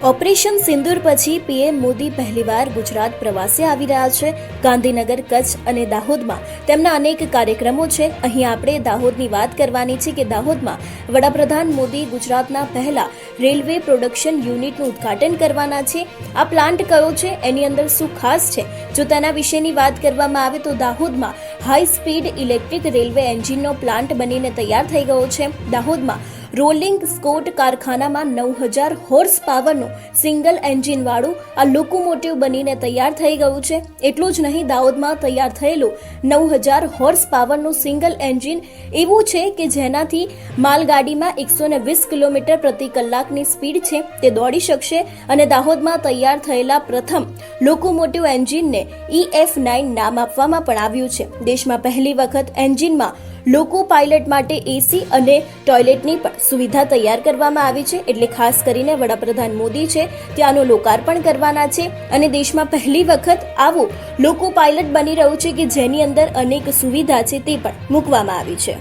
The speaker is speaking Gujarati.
ઓપરેશન સિંદૂર પછી પીએમ મોદી પહેલીવાર ગુજરાત પ્રવાસે આવી રહ્યા છે। ગાંધીનગર, કચ્છ અને દાહોદમાં તેમના અનેક કાર્યક્રમો છે। અહીં આપણે દાહોદની વાત કરવાની છે કે દાહોદમાં વડાપ્રધાન મોદી ગુજરાતના પહેલા રેલવે પ્રોડક્શન યુનિટનું ઉદ્ઘાટન કરવાના છે। આ પ્લાન્ટ કયો છે, એની અંદર શું ખાસ છે, જો તેના વિશેની વાત કરવામાં આવે તો દાહોદમાં હાઈ સ્પીડ ઇલેક્ટ્રિક રેલવે એન્જિનનો પ્લાન્ટ બનીને તૈયાર થઈ ગયો છે। દાહોદમાં રોલિંગ સ્કોટ કારખાનામાં 9000 હોર્સ પાવરનું સિંગલ એન્જિન વાળું આ લોકોમોટિવ બનીને તૈયાર થઈ ગયું છે। એટલું જ નહીં, દાહોદમાં તૈયાર થયેલું 9000 હોર્સ પાવરનું સિંગલ એન્જિન એવું છે કે જેનાથી માલગાડીમાં 120 કિલોમીટર પ્રતિ કલાકની સ્પીડ છે તે દોડી શકશે। અને દાહોદમાં તૈયાર થયેલા પ્રથમ લોકોમોટિવ એન્જિનને EF9 નામ આપવામાં પણ આવ્યું છે। દેશમાં પહેલી વખત એન્જિનમાં લોકો પાયલટ માટે એસી અને ટોયલેટની પણ સુવિધા તૈયાર કરવામાં આવી છે। એટલે ખાસ કરીને વડાપ્રધાન મોદી છે ત્યાંનું લોકાર્પણ કરવાના છે અને દેશમાં પહેલી વખત આવું લોકો પાયલટ બની રહ્યું છે કે જેની અંદર અનેક સુવિધા છે તે પણ મૂકવામાં આવી છે।